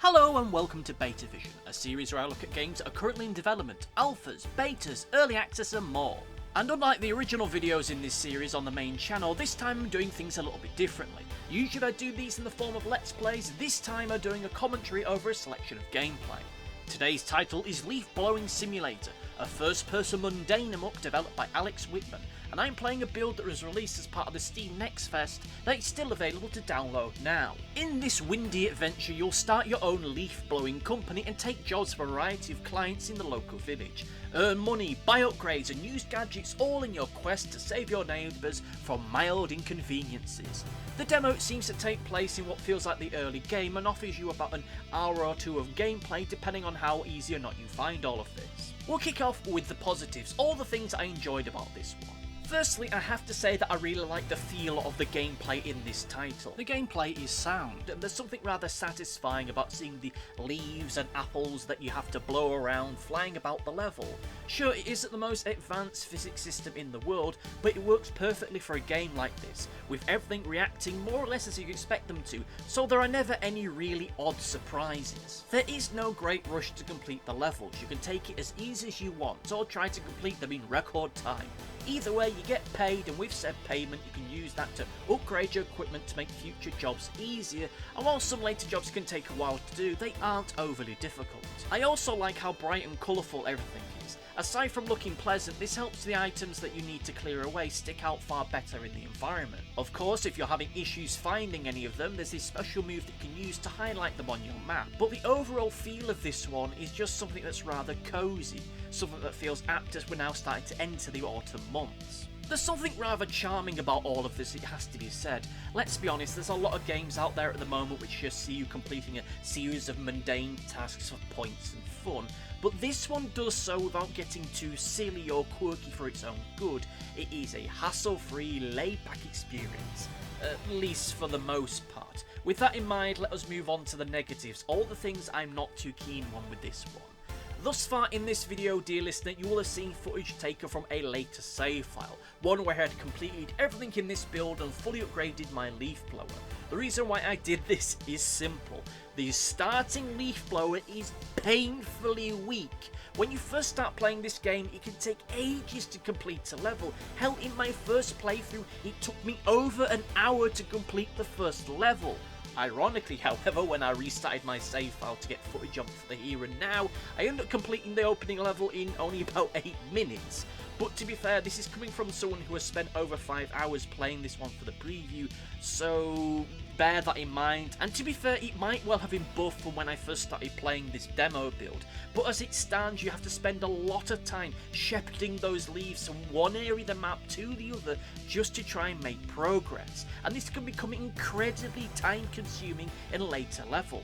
Hello and welcome to Beta Vision, a series where I look at games that are currently in development, alphas, betas, early access and more. And unlike the original videos in this series on the main channel, this time I'm doing things a little bit differently. Usually I do these in the form of Let's Plays, this time I'm doing a commentary over a selection of gameplay. Today's title is Leaf Blowing Simulator, a first-person mundane em-up developed by Alex Wittman, and I'm playing a build that was released as part of the Steam Next Fest that is still available to download now. In this windy adventure you'll start your own leaf blowing company and take jobs for a variety of clients in the local village. Earn money, buy upgrades and use gadgets all in your quest to save your neighbours from mild inconveniences. The demo seems to take place in what feels like the early game and offers you about an hour or two of gameplay depending on how easy or not you find all of this. We'll kick off with the positives, all the things I enjoyed about this one. Firstly, I have to say that I really like the feel of the gameplay in this title. The gameplay is sound, and there's something rather satisfying about seeing the leaves and apples that you have to blow around flying about the level. Sure, it isn't the most advanced physics system in the world, but it works perfectly for a game like this, with everything reacting more or less as you expect them to, so there are never any really odd surprises. There is no great rush to complete the levels, you can take it as easy as you want, or try to complete them in record time. Either way, you get paid, and with said payment you can use that to upgrade your equipment to make future jobs easier, and while some later jobs can take a while to do, they aren't overly difficult. I also like how bright and colourful everything is. Aside from looking pleasant, this helps the items that you need to clear away stick out far better in the environment. Of course, if you're having issues finding any of them, there's this special move that you can use to highlight them on your map. But the overall feel of this one is just something that's rather cosy, something that feels apt as we're now starting to enter the autumn months. There's something rather charming about all of this, it has to be said. Let's be honest, there's a lot of games out there at the moment which just see you completing a series of mundane tasks for points and fun, but this one does so without getting too silly or quirky for its own good. It is a hassle-free, laid-back experience, at least for the most part. With that in mind, let us move on to the negatives, all the things I'm not too keen on with this one. Thus far in this video, dear listener, you will have seen footage taken from a later save file, one where I had completed everything in this build and fully upgraded my leaf blower. The reason why I did this is simple. The starting leaf blower is painfully weak. When you first start playing this game, it can take ages to complete a level. Hell, in my first playthrough, it took me over an hour to complete the first level. Ironically, however, when I restarted my save file to get footage of the here and now, I ended up completing the opening level in only about 8 minutes. But to be fair, this is coming from someone who has spent over 5 hours playing this one for the preview, so bear that in mind. And to be fair, it might well have been buffed from when I first started playing this demo build, but as it stands, you have to spend a lot of time shepherding those leaves from one area of the map to the other just to try and make progress, and this can become incredibly time consuming in later levels.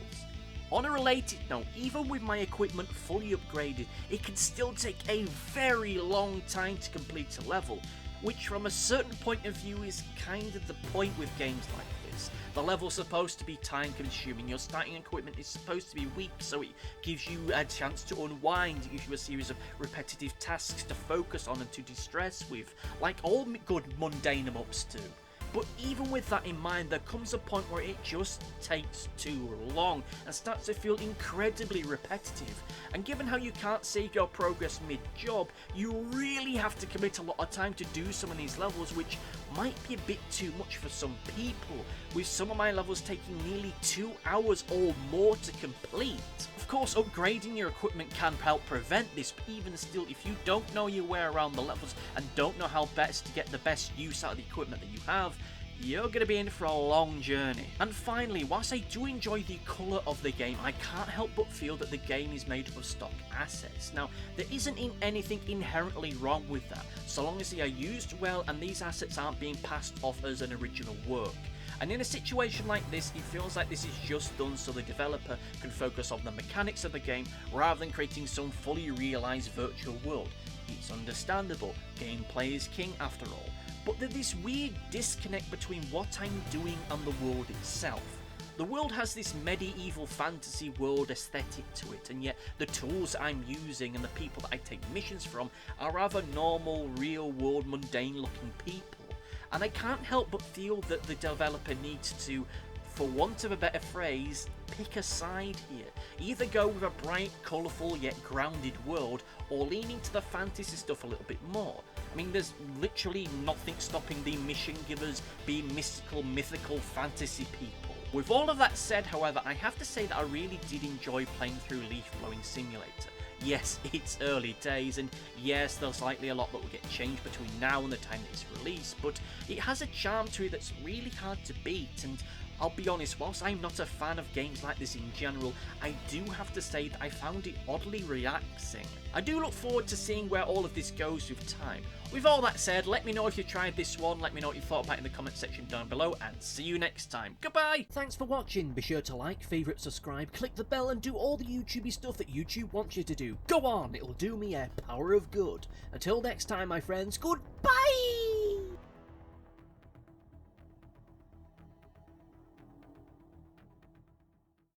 On a related note, even with my equipment fully upgraded, it can still take a very long time to complete a level, which from a certain point of view is kind of the point with games like this. The level's supposed to be time consuming, your starting equipment is supposed to be weak, so it gives you a chance to unwind, it gives you a series of repetitive tasks to focus on and to distress with, like all good mundane em-ups do. But even with that in mind, there comes a point where it just takes too long and starts to feel incredibly repetitive. And given how you can't save your progress mid-job, you really have to commit a lot of time to do some of these levels, which might be a bit too much for some people, with some of my levels taking nearly 2 hours or more to complete. Of course, upgrading your equipment can help prevent this, but even still, if you don't know your way around the levels and don't know how best to get the best use out of the equipment that you have, you're going to be in for a long journey. And finally, whilst I do enjoy the colour of the game, I can't help but feel that the game is made up of stock assets. Now, there isn't anything inherently wrong with that, so long as they are used well and these assets aren't being passed off as an original work. And in a situation like this, it feels like this is just done so the developer can focus on the mechanics of the game rather than creating some fully realised virtual world. It's understandable, gameplay is king after all, but there's this weird disconnect between what I'm doing and the world itself. The world has this medieval fantasy world aesthetic to it, and yet the tools I'm using and the people that I take missions from are rather normal, real world, mundane looking people. And I can't help but feel that the developer needs to for want of a better phrase, pick a side here. Either go with a bright, colourful yet grounded world, or lean into the fantasy stuff a little bit more. I mean, there's literally nothing stopping the mission givers being mystical, mythical fantasy people. With all of that said, however, I have to say that I really did enjoy playing through Leaf Blowing Simulator. Yes, it's early days, and yes, there's likely a lot that will get changed between now and the time that it's released, but it has a charm to it that's really hard to beat, and I'll be honest, whilst I'm not a fan of games like this in general, I do have to say that I found it oddly relaxing. I do look forward to seeing where all of this goes with time. With all that said, let me know if you tried this one, let me know what you thought about it in the comment section down below, and see you next time. Goodbye! Thanks for watching. Be sure to like, favourite, subscribe, click the bell, and do all the YouTubey stuff that YouTube wants you to do. Go on, it'll do me a power of good. Until next time, my friends, goodbye!